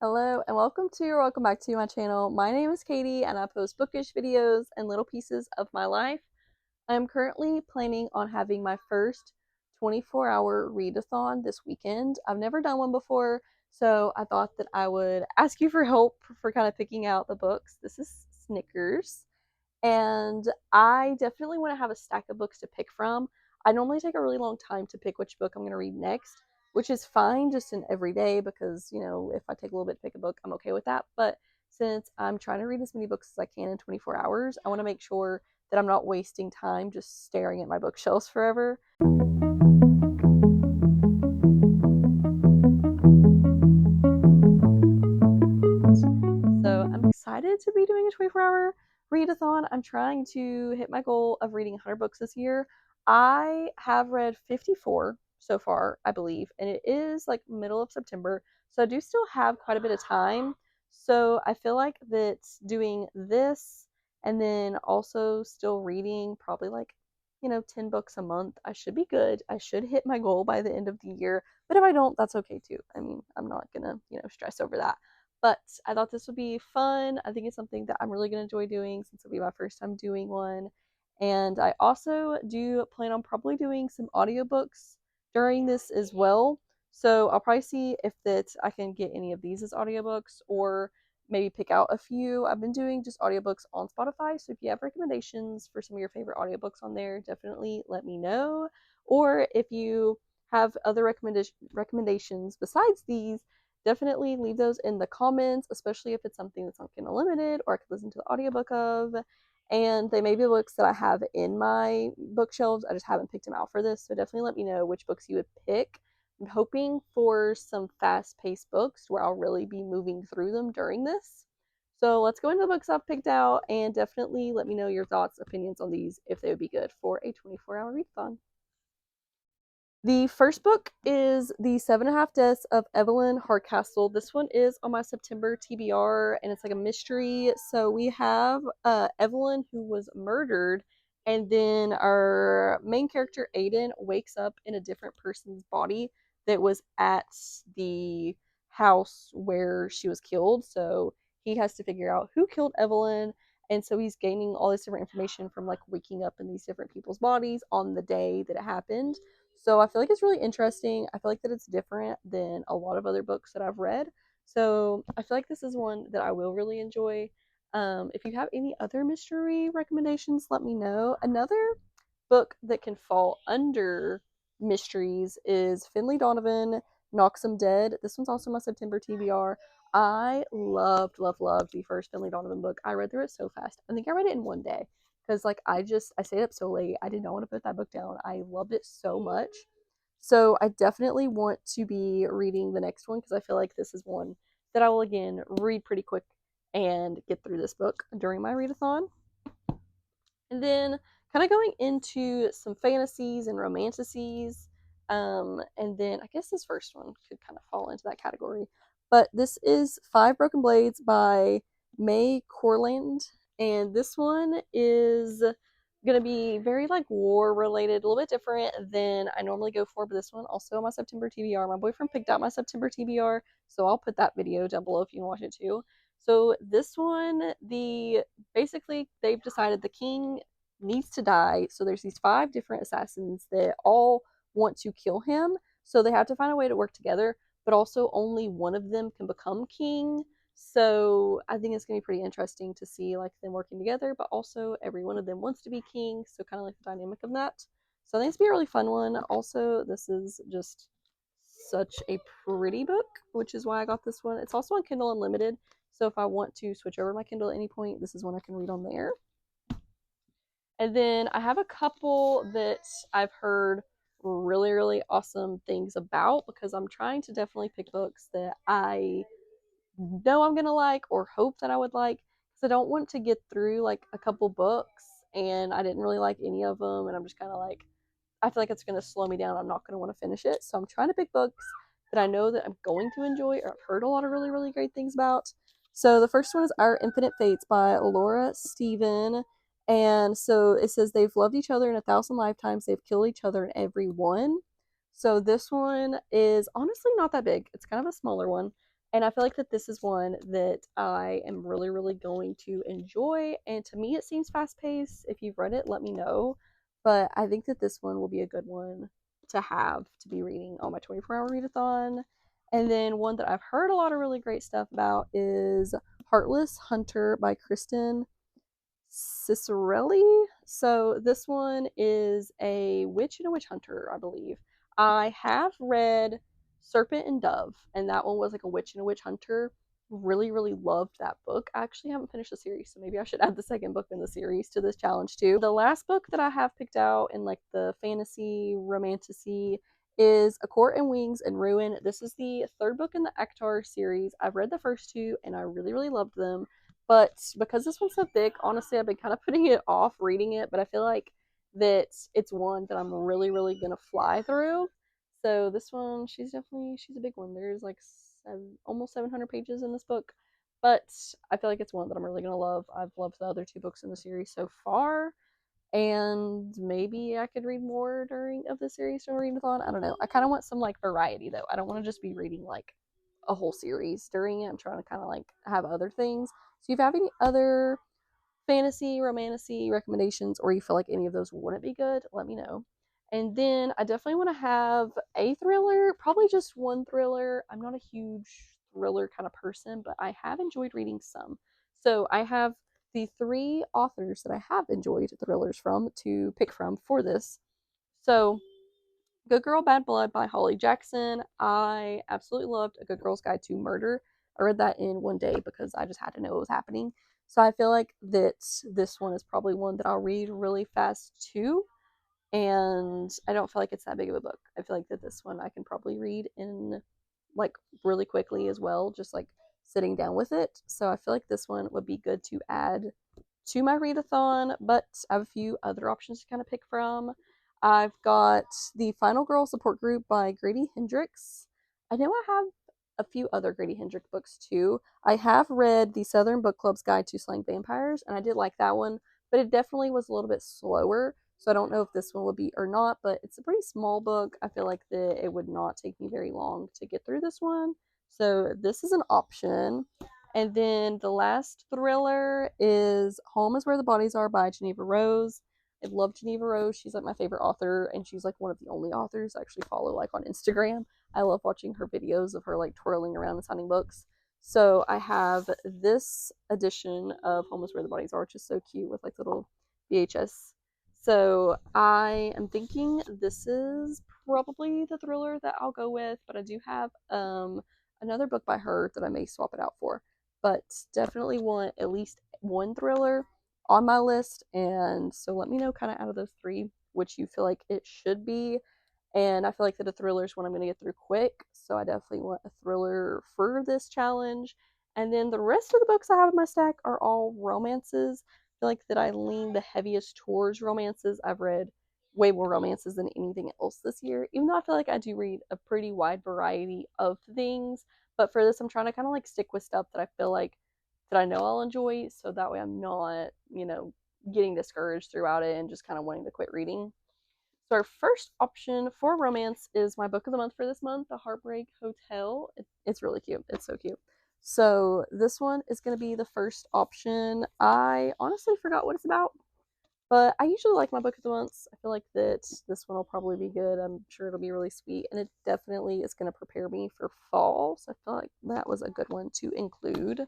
Hello and welcome back to my channel. My name is Katie and I post bookish videos and little pieces of my life. I am currently planning on having my first 24-hour readathon this weekend. I've never done one before, so I thought that I would ask you for help for kind of picking out the books. This is Snickers, and I definitely want to have a stack of books to pick from. I normally take a really long time to pick which book I'm going to read next, which is fine just in every day because, if I take a little bit to pick a book, I'm okay with that. But since I'm trying to read as many books as I can in 24 hours, I want to make sure that I'm not wasting time just staring at my bookshelves forever. So I'm excited to be doing a 24-hour readathon. I'm trying to hit my goal of reading 100 books this year. I have read 54 so far, I believe, and it is like middle of September, so I do still have quite a bit of time. So I feel like that doing this and then also still reading probably like 10 books a month, I should be good. I should hit my goal by the end of the year, but if I don't, that's okay too. I mean, I'm not gonna stress over that. But I thought this would be fun. I think it's something that I'm really going to enjoy doing since it'll be my first time doing one. And I also do plan on probably doing some audiobooks during this as well. So I'll probably see if that I can get any of these as audiobooks or maybe pick out a few. I've been doing just audiobooks on Spotify. So if you have recommendations for some of your favorite audiobooks on there, definitely let me know. Or if you have other recommendations besides these, definitely leave those in the comments, especially if it's something that's on Kindle Unlimited or I could listen to the audiobook of. And they may be books that I have in my bookshelves. I just haven't picked them out for this. So definitely let me know which books you would pick. I'm hoping for some fast paced books where I'll really be moving through them during this. So let's go into the books I've picked out and definitely let me know your thoughts, opinions on these if they would be good for a 24-hour readathon. The first book is The Seven and a Half Deaths of Evelyn Hardcastle. This one is on my September TBR, and it's like a mystery. So we have Evelyn who was murdered, and then our main character Aiden wakes up in a different person's body that was at the house where she was killed. So he has to figure out who killed Evelyn, and so he's gaining all this different information from like waking up in these different people's bodies on the day that it happened. So I feel like it's really interesting. I feel like that it's different than a lot of other books that I've read. So I feel like this is one that I will really enjoy. If you have any other mystery recommendations, let me know. Another book that can fall under mysteries is Finley Donovan Knocks 'Em Dead. This one's also my September TBR. I loved the first Finley Donovan book. I read through it so fast. I think I read it in one day because like I stayed up so late. I did not want to put that book down. I loved it so much. So I definitely want to be reading the next one because I feel like this is one that I will again read pretty quick and get through this book during my readathon. And then kind of going into some fantasies and romanticises. And then I guess this first one could kind of fall into that category. But this is Five Broken Blades by May Corland. And this one is going to be very like war related, a little bit different than I normally go for. But this one also my September TBR. My boyfriend picked out my September TBR. So I'll put that video down below if you want to watch it too. So this one, basically they've decided the king needs to die. So there's these five different assassins that all want to kill him. So they have to find a way to work together, but also only one of them can become king. So I think it's gonna be pretty interesting to see like them working together, but also every one of them wants to be king. So kind of like the dynamic of that. So I think it's gonna be a really fun one. Also, this is just such a pretty book, which is why I got this one. It's also on Kindle Unlimited. So if I want to switch over my Kindle at any point, this is one I can read on there. And then I have a couple that I've heard really, really awesome things about because I'm trying to definitely pick books that I know I'm going to like or hope that I would like. Because I don't want to get through like a couple books and I didn't really like any of them. And I'm just kind of like, I feel like it's going to slow me down. I'm not going to want to finish it. So I'm trying to pick books that I know that I'm going to enjoy or I've heard a lot of really, really great things about. So the first one is Our Infinite Fates by Laura Stephen. And so it says they've loved each other in 1,000 lifetimes. They've killed each other in every one. So this one is honestly not that big. It's kind of a smaller one. And I feel like that this is one that I am really, really going to enjoy. And to me, it seems fast paced. If you've read it, let me know. But I think that this one will be a good one to have to be reading on my 24-hour readathon. And then one that I've heard a lot of really great stuff about is Heartless Hunter by Kristen Cicerelli. So this one is a witch and a witch hunter, I believe. I have read Serpent and Dove, and that one was like a witch and a witch hunter. Really, really loved that book. I actually haven't finished the series, so maybe I should add the second book in the series to this challenge too. The last book that I have picked out in like the fantasy romantasy is A Court and Wings and Ruin. This is the third book in the Ektar series. I've read the first two and I really, really loved them. But because this one's so thick, honestly, I've been kind of putting it off reading it. But I feel like that it's one that I'm really, really gonna fly through. So this one, she's a big one. There's like almost 700 pages in this book, but I feel like it's one that I'm really gonna love. I've loved the other two books in the series so far, and maybe I could read more during of the series during readathon. I don't know. I kind of want some like variety though. I don't want to just be reading like a whole series during it. I'm trying to kind of like have other things. So if you have any other fantasy, romantasy recommendations, or you feel like any of those wouldn't be good, let me know. And then I definitely want to have a thriller, probably just one thriller. I'm not a huge thriller kind of person, but I have enjoyed reading some. So I have the three authors that I have enjoyed thrillers from to pick from for this. So Good Girl, Bad Blood by Holly Jackson. I absolutely loved A Good Girl's Guide to Murder. I read that in one day because I just had to know what was happening. So I feel like that this one is probably one that I'll read really fast too. And I don't feel like it's that big of a book. I feel like that this one I can probably read in like really quickly as well, just like sitting down with it. So I feel like this one would be good to add to my readathon, but I have a few other options to kind of pick from. I've got the Final Girl Support Group by Grady Hendrix. I know I have a few other Grady Hendrix books too. I have read the Southern Book Club's Guide to Slaying Vampires, and I did like that one, but it definitely was a little bit slower. So I don't know if this one will be or not, but it's a pretty small book. I feel like that it would not take me very long to get through this one. So this is an option. And then the last thriller is Home is Where the Bodies Are by Geneva Rose. I love Geneva Rose. She's like my favorite author, and she's like one of the only authors I actually follow like on Instagram. I love watching her videos of her like twirling around and signing books. So I have this edition of Home is Where the Bodies Are, which is so cute with like little VHS. So I am thinking this is probably the thriller that I'll go with, but I do have another book by her that I may swap it out for, but definitely want at least one thriller on my list. And so let me know kind of out of those three which you feel like it should be. And I feel like that a thriller is one I'm going to get through quick. So I definitely want a thriller for this challenge. And then the rest of the books I have in my stack are all romances. I feel like that I lean the heaviest towards romances. I've read way more romances than anything else this year, even though I feel like I do read a pretty wide variety of things. But for this, I'm trying to kind of like stick with stuff that I feel like that I know I'll enjoy, so that way I'm not, getting discouraged throughout it and just kind of wanting to quit reading. So our first option for romance is my book of the month for this month, The Heartbreak Hotel. It's really cute. It's so cute. So this one is going to be the first option. I honestly forgot what it's about, but I usually like my book of the months. I feel like that this one will probably be good. I'm sure it'll be really sweet, and it definitely is going to prepare me for fall. So I feel like that was a good one to include.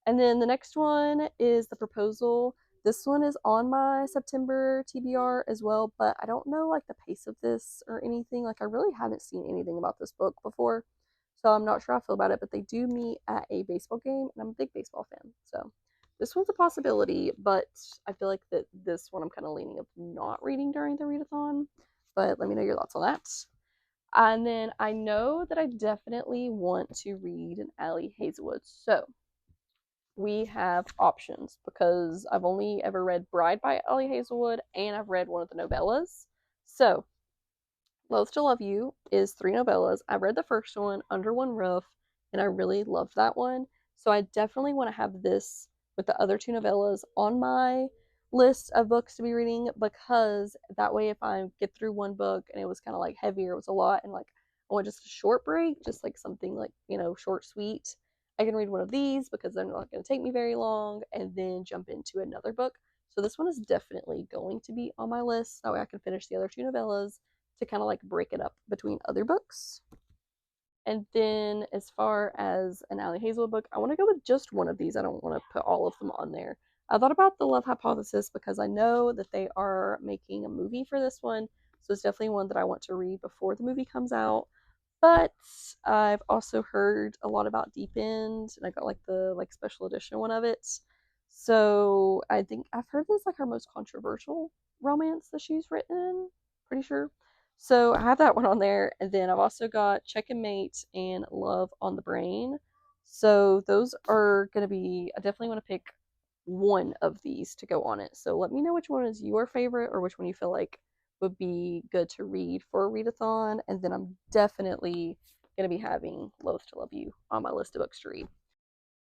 And then the next one is The Proposal. This one is on my September TBR as well, but I don't know like the pace of this or anything. Like I really haven't seen anything about this book before, so I'm not sure how I feel about it. But they do meet at a baseball game, and I'm a big baseball fan, so this one's a possibility. But I feel like that this one I'm kind of leaning of not reading during the readathon. But let me know your thoughts on that. And then I know that I definitely want to read an Allie Hazelwood, so we have options because I've only ever read Bride by Ellie Hazelwood and I've read one of the novellas. So, Loath to Love You is three novellas. I read the first one, Under One Roof, and I really loved that one. So, I definitely want to have this with the other two novellas on my list of books to be reading because that way, if I get through one book and it was kind of like heavier, it was a lot, and like I want just a short break, just like something like, short, sweet, I can read one of these because they're not going to take me very long and then jump into another book. So this one is definitely going to be on my list. That way I can finish the other two novellas to kind of like break it up between other books. And then as far as an Allie Hazel book, I want to go with just one of these. I don't want to put all of them on there. I thought about The Love Hypothesis because I know that they are making a movie for this one. So it's definitely one that I want to read before the movie comes out. But I've also heard a lot about Deep End, and I got like the special edition one of it. So I think I've heard this like her most controversial romance that she's written. Pretty sure. So I have that one on there, and then I've also got Check and Mate and Love on the Brain. So those are gonna be. I definitely want to pick one of these to go on it. So let me know which one is your favorite, or which one you feel like would be good to read for a readathon, and then I'm definitely gonna be having Loath to Love You on my list of books to read.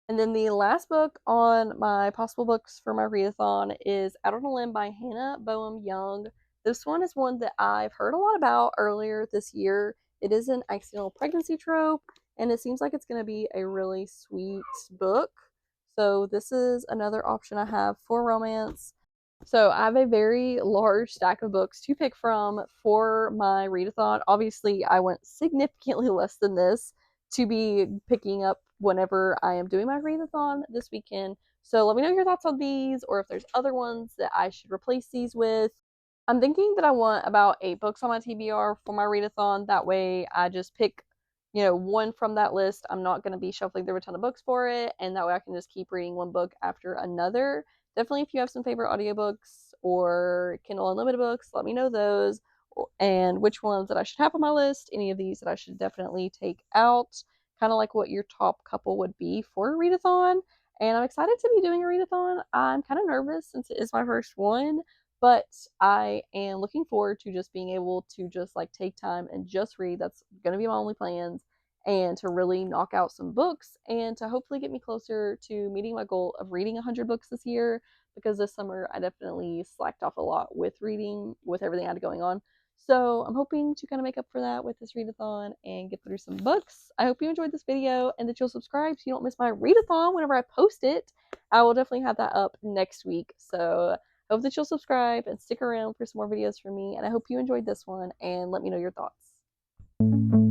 And then the last book on my possible books for my readathon is Out on a Limb by Hannah Boehm Young. This one is one that I've heard a lot about earlier this year. It is an accidental pregnancy trope, and it seems like it's going to be a really sweet book. So, this is another option I have for romance. So, I have a very large stack of books to pick from for my readathon. Obviously, I went significantly less than this to be picking up whenever I am doing my readathon this weekend. So let me know your thoughts on these, or if there's other ones that I should replace these with. I'm thinking that I want about 8 books on my TBR for my readathon. That way I just pick, one from that list. I'm not going to be shuffling through a ton of books for it. And that way I can just keep reading one book after another. Definitely, if you have some favorite audiobooks or Kindle Unlimited books, let me know those and which ones that I should have on my list. Any of these that I should definitely take out. Kind of like what your top couple would be for a readathon. And I'm excited to be doing a readathon. I'm kind of nervous since it is my first one, but I am looking forward to just being able to just like take time and just read. That's going to be my only plans, and to really knock out some books and to hopefully get me closer to meeting my goal of reading 100 books this year, because this summer I definitely slacked off a lot with reading with everything I had going on. So I'm hoping to kind of make up for that with this readathon and get through some books. I hope you enjoyed this video and that you'll subscribe so you don't miss my readathon whenever I post it. I will definitely have that up next week. So I hope that you'll subscribe and stick around for some more videos from me. And I hope you enjoyed this one, and let me know your thoughts.